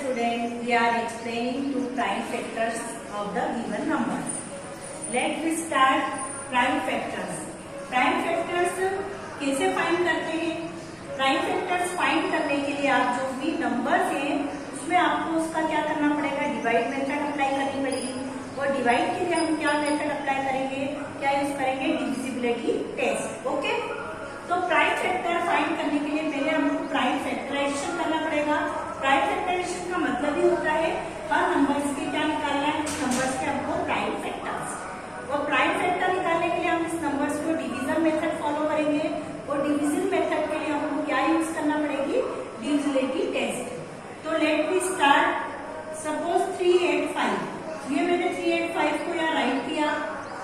students, we are explaining two prime factors of the given numbers. Let me start prime factors. Prime factors कैसे find करते हैं? Prime factors find करने के लिए आप जो भी नंबर्स हैं उसमें आपको उसका क्या करना पड़ेगा, डिवाइड मेथड अप्लाई करनी पड़ेगी। और डिवाइड के लिए हम क्या मेथड अप्लाई करेंगे, क्या यूज करेंगे, डिविजिबिलिटी टेस्ट। ओके, तो प्राइम फैक्टर फाइंड करने के लिए पहले हमको प्राइम फैक्टराइजेशन करना पड़ेगा। प्राइम फैक्टराइजेशन का मतलब ही होता है हर नंबर्स के क्या निकालना है, उस नंबर्स के हमको प्राइम फैक्टर्स। और प्राइम फैक्टर निकालने के लिए हम इस नंबर्स को डिवीजन मेथड फॉलो करेंगे। और डिवीजन मेथड के लिए हमको क्या यूज करना पड़ेगी, डिविजिबिलिटी टेस्ट। तो लेट मी स्टार्ट। सपोज 385, ये मैंने 385 को यहाँ राइट किया।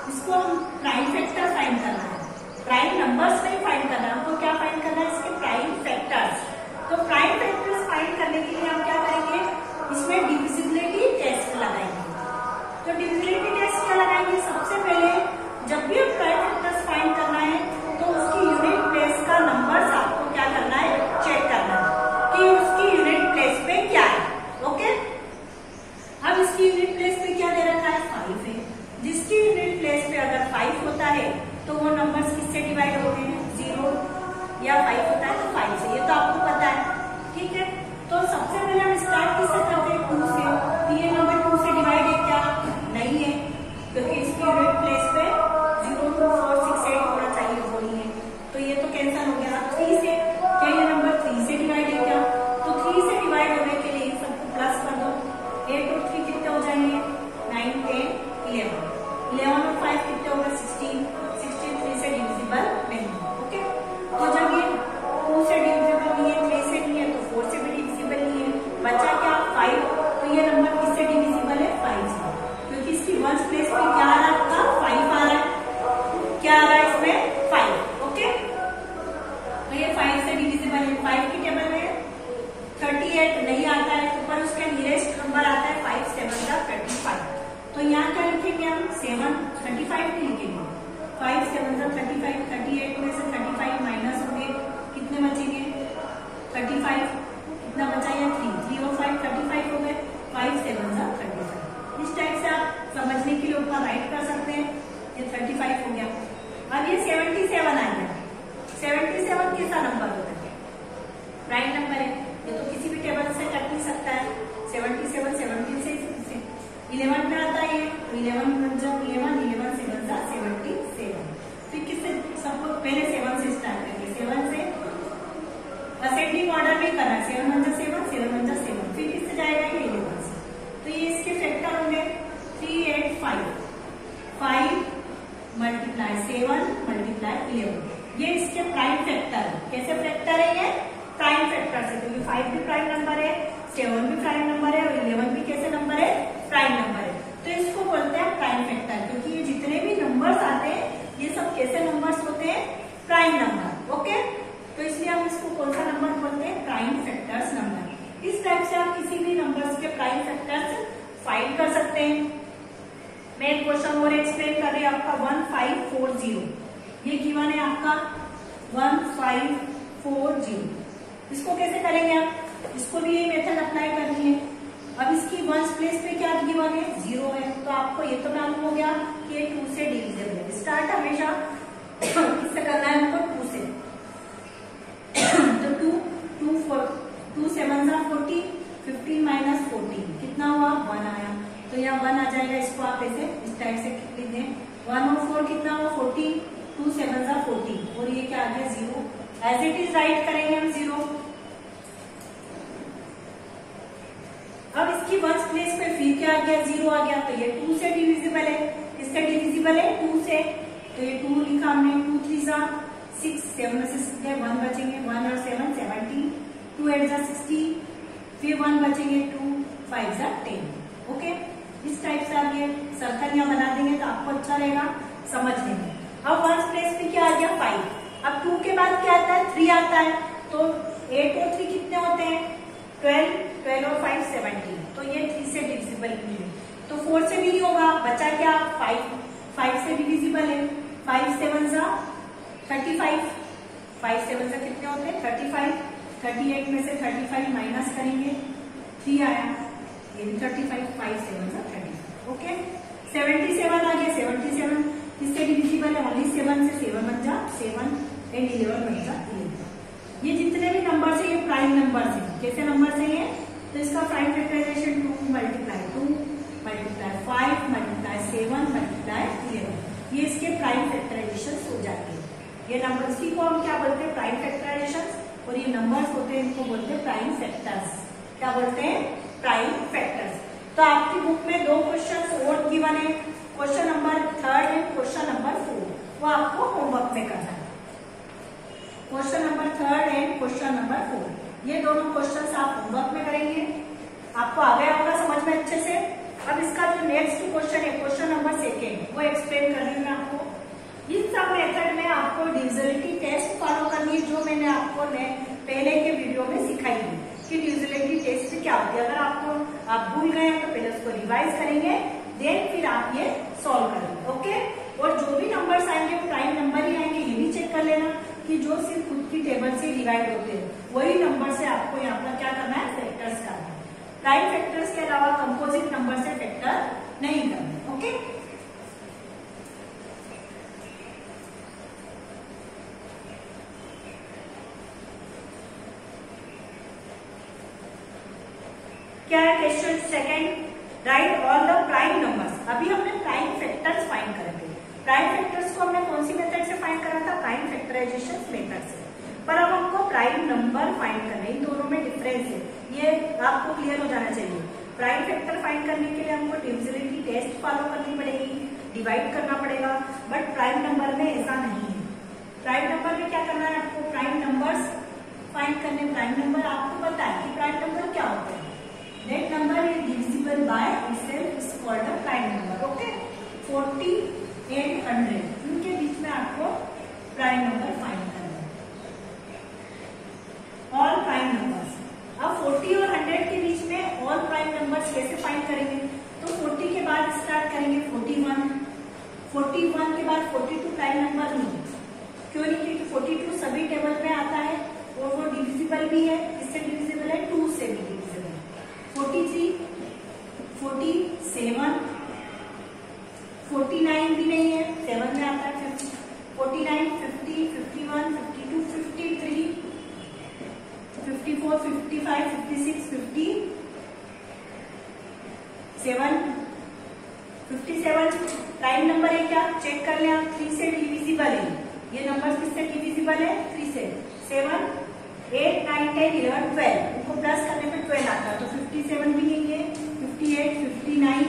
इसको हम प्राइम फैक्टर फाइंड करना है, प्राइम नंबर्स नहीं फाइंड करना, हमको क्या फाइंड करना है, इसके प्राइम फैक्टर्स। तो प्राइम फैक्टर्स फाइंड करने के लिए हम क्या करेंगे, इसमें डिविजिबिलिटी टेस्ट लगाएंगे। तो डिविजिबिलिटी टेस्ट क्या लगाएंगे, सबसे पहले जब भी हम प्राइम फैक्टर्स फाइंड करना है तो उसकी यूनिट प्लेस का नंबर्स आपको क्या करना है, चेक करना है कि उसकी यूनिट प्लेस पे क्या है। ओके, अब इसकी यूनिट प्लेस पे क्या दे रखा है, 5 है। जिसकी यूनिट प्लेस पे अगर 5 होता है तो वो नंबर्स किससे डिवाइड होते हैं, 0 या 5 होता है तो 5 से, ये तो आपको पता है। ठीक है, तो सबसे पहले हम स्टार्ट किससे करते हैं, 2 से। तो ये नंबर 2 से डिवाइड है क्या, नहीं है, क्योंकि इसकी यूनिट प्लेस पे 0 2 4 6 8 होना चाहिए, वो नहीं है, तो ये तो कैंसिल हो गया। 3 से, क्या ये नंबर 3 से डिवाइड है क्या, तो 3 से डिवाइड होने के लिए सबको प्लस कर दो। 8 और 3 कितने हो जाएंगे, 9 10 11, 11 और 5 कितने होगा, 16, 16 3 से डिविजिबल नहीं है। ओके, तो जब ये 2 से डिविजिबल नहीं है, 3 से नहीं है, तो 4 से भी डिविजिबल नहीं है, बचा क्या 5। तो ये नंबर किससे डिविजिबल है, 5 से, क्योंकि इसकी वंस प्लेस पे क्या आ रहा है, आपका 5 आ रहा है। क्या आ रहा है इसमें, 5। ओके, तो ये 5 से डिविजिबल है। 5 की टेबल में 38 नहीं आता है, तो पर उसके नियरेस्ट नंबर आता है 5 7 का 35। तो यहाँ क्या लिखेंगे हम, 7 35 नहीं लिखेंगे, 5 7 का 35। 38 में से 35 माइनस हो गए, कितने बचेंगे, 35, कितना बचा, या 3 और 5 35 हो गए, 5 7 का 35। इस टाइप से आप समझने के लिए ऊपर राइट कर सकते हैं, ये 35 हो गया। अब ये 77 आ गया। 77 कैसा नंबर होता है, प्राइम नंबर है, ये तो किसी भी टेबल से कट नहीं सकता है। 77 17 से 11 में आता है, 11 जब 11 11 7 का 77। फिर किससे, सबको पहले 7 से स्टार्ट करेंगे, 7 से असेंडिंग ऑर्डर में करना, 7 1 7 7 1 7, फिर किससे जाएगा, 11 से। तो ये इसके फैक्टर होंगे 385, 5 मल्टीप्लाई 7 मल्टीप्लाई 11, ये इसके प्राइम फैक्टर है। कैसे फैक्टर है, ये प्राइम फैक्टर से, क्योंकि 5 भी प्राइम नंबर है, 7 भी प्राइम नंबर है, और 11 भी कैसे नंबर है, प्राइम नंबर है। तो इसको बोलते हैं प्राइम फैक्टर, क्योंकि ये जितने भी नंबर्स आते हैं ये सब कैसे नंबर्स होते हैं, प्राइम नंबर। ओके, तो इसलिए हम इसको कौन सा नंबर बोलते हैं, प्राइम फैक्टर्स नंबर। इस टाइप से आप किसी भी नंबर्स के प्राइम फैक्टर्स फाइंड कर सकते हैं। मैं एक क्वेश्चन और एक्सप्लेन कर रही हूँ, आपका 1540 ये गिवन है आपका 1540। इसको कैसे करेंगे आप, इसको भी ये मेथड अप्लाई करनी है। अब इसकी वंस प्लेस पे क्या गिवन है, 0 है, तो आपको ये तो मालूम हो गया कि ये 2 से डिविजिबल है। स्टार्ट हमेशा किससे करना है, हमको 2 से। तो 2 7 40, 15 माइनस 14 कितना हुआ, 1 आया, तो यहाँ 1 आ जाएगा। इसको आप ऐसे इस टाइप से लिख दें, 1 और 4 कितना हुआ, 14, 2 7 40, और ये क्या आ गया, 0। एज इट इज राइट करेंगे हम 0। अब इसकी वंस प्लेस पे फिर क्या आ गया, 0 आ गया, तो ये 2 से डिविजिबल है, इससे डिविजिबल है 2 से, तो ये 2 लिखा हमने, 2 3 6, 7 में से 1 बचेंगे, 1 और 7 17, 2 8 60, फिर 1 बचेंगे, 2 5 10। ओके, इस टाइप से आप ये सर्कल यहाँ बना देंगे तो आपको अच्छा रहेगा समझने में। अब वंस प्लेस पे क्या आ गया, 5। अब 2 के बाद क्या आता है, 3 आता है, तो 8 और 3 कितने होते हैं, 12, 12 और 5 17, तो ये 3 से डिविजिबल नहीं है, तो 4 से भी नहीं होगा, बचा क्या, 5 से डिविजिबल है, 5 7 35, 5 7 से कितने होते हैं, 35, 38 में से 35 माइनस करेंगे, 3 आया, ये भी 35, 5 7 35। ओके, 77 आ गया। 77 किससे डिविजिबल है? ओनली 7 से। 7 बन जा 7 एंड 11 बन जा 11। ये जितने भी नंबर है ये प्राइम नंबर है। कैसे नंबर है ये? तो इसका prime factorization 2 multiply 5 multiply 7 multiply 11, ये इसके प्राइम फैक्टराइजेशन हो जाते हैं। ये नंबर, इसी को हम क्या बोलते हैं? Prime factorization. और ये नंबर्स होते हैं, इनको बोलते हैं प्राइम फैक्टर्स। क्या बोलते हैं? Prime factors. तो आपकी बुक में 2 क्वेश्चन और गिवन है, क्वेश्चन नंबर 3 है, क्वेश्चन नंबर 4, वो आपको होमवर्क में करना है। क्वेश्चन नंबर 3 है, क्वेश्चन नंबर 4, ये दोनों क्वेश्चन आप होमवर्क में करेंगे। आपको आ गया होगा समझ में अच्छे से। अब इसका जो नेक्स्ट क्वेश्चन है, क्वेश्चन नंबर 2, वो एक्सप्लेन कर रही हूँ आपको। इस सब मेथड में आपको डिविजिबिलिटी टेस्ट फॉलो करनी है, जो मैंने आपको पहले के वीडियो में सिखाई है कि डिविजिबिलिटी टेस्ट क्या होती है। अगर आप भूल गए हैं तो पहले उसको रिवाइज करेंगे, देन फिर आप ये सॉल्व करेंगे। ओके, और जो भी नंबर्स आएंगे प्राइम नंबर ही आएंगे, ये भी चेक कर लेना कि जो सिर्फ खुद की टेबल से डिवाइड होते हैं वही नंबर से आपको यहाँ पर क्या करना है? फैक्टर्स करना है। प्राइम फैक्टर्स के अलावा कंपोजिट नंबर से फैक्टर नहीं करना। ओके, क्या है question second? Right all the prime numbers. अभी हमने प्राइम फैक्टर्स फाइंड करे थे। प्राइम फैक्टर्स को हमने कौन सी मेथड से फाइंड करा था? प्राइम फैक्टराइजेशन मेथड से। पर अब हमको प्राइम नंबर फाइंड करना है। इन दोनों में डिफरेंस है, ये आपको क्लियर हो जाना चाहिए। प्राइम फैक्टर फाइंड करने के लिए हमको डिविजिबिलिटी टेस्ट फॉलो करनी पड़ेगी, डिवाइड करना पड़ेगा, बट प्राइम नंबर में ऐसा नहीं है। प्राइम नंबर में क्या करना है आपको? प्राइम नंबर्स फाइंड करने। प्राइम नंबर आपको पता है कि प्राइम नंबर क्या होता है? That number is divisible by itself is called a prime number. Okay, 40 and 100 इनके बीच में आपको प्राइम नंबर फाइंड करना है। All prime numbers. अब 40 और 100 के बीच में ऑल प्राइम नंबर्स कैसे फाइंड करेंगे? तो 40 के बाद स्टार्ट करेंगे 41, 41 के बाद 42 प्राइम नंबर नहीं। क्यों नहीं? क्योंकि 42 सभी टेबल में आता है और वो डिविजिबल भी है। इससे डिविजिबल है, 2 से भी डिविजिबल है। 43, 47, 49 भी नहीं है, 7 में आता है। 49, 50, 51, 52, 53, 54, 55, 56, 57 प्राइम नंबर है क्या? चेक कर लें आप, 3 से डिविजिबल है। ये नंबर किससे डिविजिबल है? 3 से। 7, 8, 9, 10, 11, 12, उनको प्लस करने पे 12 आता है, तो 57 भी नहीं है। 58, 59,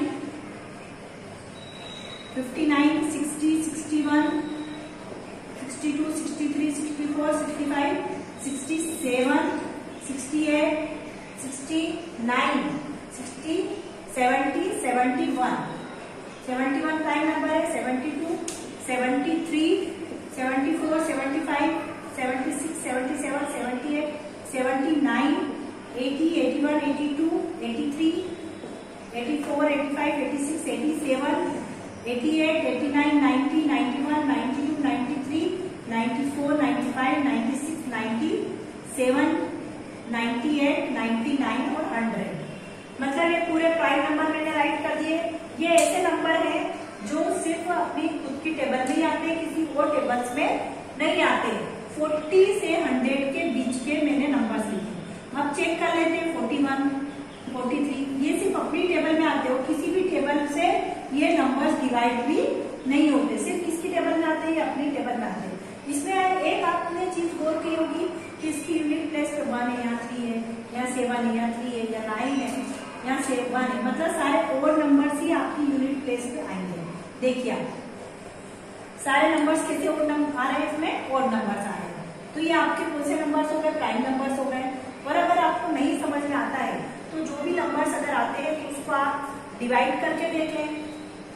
59, 60, 61, 62, 63, 64, 65, 67, 68, 69, 60, 70, 71, 71 प्राइम नंबर है। 72, 73, 74, 75, 76, 77, 78, 79, 80, 81, 82, 83, 84, 85, 86, 87, 88, 89, 90, 91, 92, 93, 94, 95, 96, 97, 98, 99 और 100। मतलब ये पूरे प्राइम नंबर मैंने राइट कर दिए। ये ऐसे नंबर हैं जो सिर्फ अपनी खुद की टेबल में ही आते हैं, किसी और टेबल्स में नहीं आते। 40 से 100 के बीच के मैंने नंबर्स लिखे। अब चेक कर लेते हैं। 41, 43, ये सिर्फ अपनी टेबल में आते हो, किसी भी टेबल से ये नंबर्स डिवाइड भी नहीं होते। सिर्फ किसकी टेबल में आते हैं? अपनी टेबल में आते हैं। इसमें एक आपने चीज गौर की होगी कि इसकी यूनिट प्लेस पे 1 है, यहाँ 3 है, यहाँ 7 है, यहाँ 3 है, या 9 है, यहाँ 1 है। मतलब सारे ओड नंबर्स ही आपकी यूनिट प्लेस पे आएंगे। देखिए आप सारे नंबर्स कैसे ओड नंबर आ रहे हैं, इसमें ओड नंबर्स आ रहे हैं। तो ये आपके कौन से नंबर्स हो गए? प्राइम नंबर्स हो गए। और अगर आपको नहीं समझ में आता है तो जो भी नंबर्स अगर आते हैं तो उसको आप डिवाइड करके देख लें।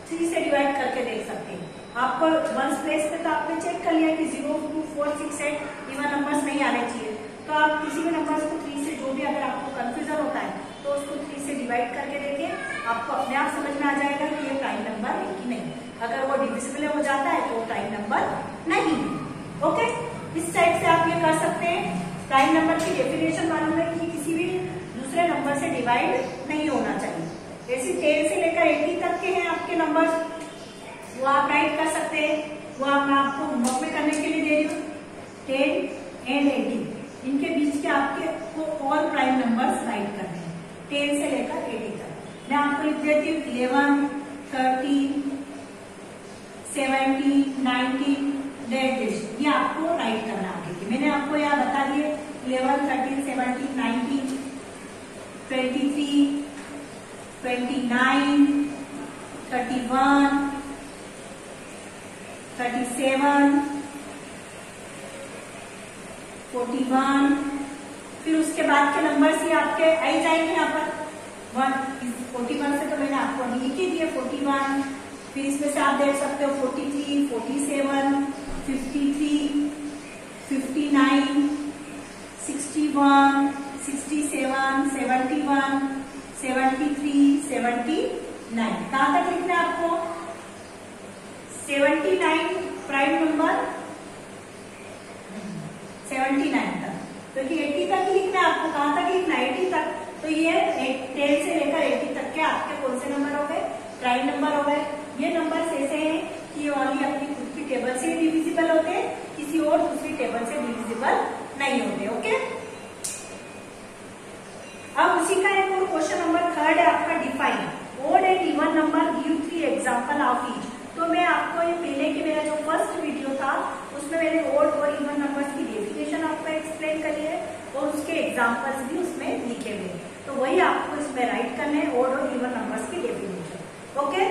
3 से डिवाइड करके देख सकते हैं। आपको 1 प्लेस पे तो आपने चेक कर लिया कि 0, 2, 4, 6, 8 इवन नंबर्स नहीं आने चाहिए। तो आप किसी भी नंबर्स को 3 से, जो भी अगर आपको कंफ्यूजन होता है तो उसको 3 से डिवाइड करके देखें, आपको अपने आप समझ में आ जाएगा कि ये प्राइम नंबर है कि नहीं। अगर वो डिविजिबल हो जाता है तो वो प्राइम नंबर नहीं है। ओके, इस टाइप से आप ये कर सकते हैं। प्राइम नंबर की डेफिनेशन मालूम है कि किसी भी दूसरे नंबर से डिवाइड नहीं होना चाहिए। जैसे 10 से लेकर 80 तक के हैं आपके नंबर, वो आप राइट कर सकते हैं, वो मैं आपको होमवर्क में करने के लिए दे रही हूँ। 10 एंड 80 इनके बीच के आपके को ऑल प्राइम नंबर्स राइट करने हैं 10 से लेकर 80 तक। मैं आपको लिख देती हूँ 11, 13, 17, 19 दैट दिस, ये आपको राइट करना आगे। मैंने आपको यहाँ बता दिए 11, 13, 17, 19, 23, 29, 31, 37, 41, फिर उसके बाद के नंबर्स ये आपके आई जाएंगे यहाँ पर 41 से तो मैंने आपको अभी लिख ही दिए 41, फिर इसमें से आप देख सकते हो 43, 47, 53, 59, 61, 67, 71, 73, 79। कहाँ तक लिखना है आपको? 79 प्राइम नंबर 79 तक, क्योंकि 80 तक ही लिखना है आपको। कहाँ तक लिखना है? 80 तक। तो ये 10 से लेकर 80 तक के आपके कौन से नंबर हो गए? प्राइम नंबर हो गए। ये नंबर ऐसे हैं कि ओनली अपनी खुद की टेबल से डिविजिबल होते हैं, किसी और दूसरी टेबल से डिविजिबल नहीं होते। ओके, अब उसी का एक और क्वेश्चन नंबर 3 है आपका, define odd and even number, give 3 example of each. तो मैं आपको ये पहले की मेरा जो फर्स्ट वीडियो था उसमें मैंने ओड और इवन नंबर्स की डेफिनेशन आपको एक्सप्लेन करी है और उसके एग्जांपल्स भी उसमें लिखे हुए हैं। तो वही आपको इसमें राइट करने हैं, ओड और इवन नंबर्स की डेफिनेशन। ओके,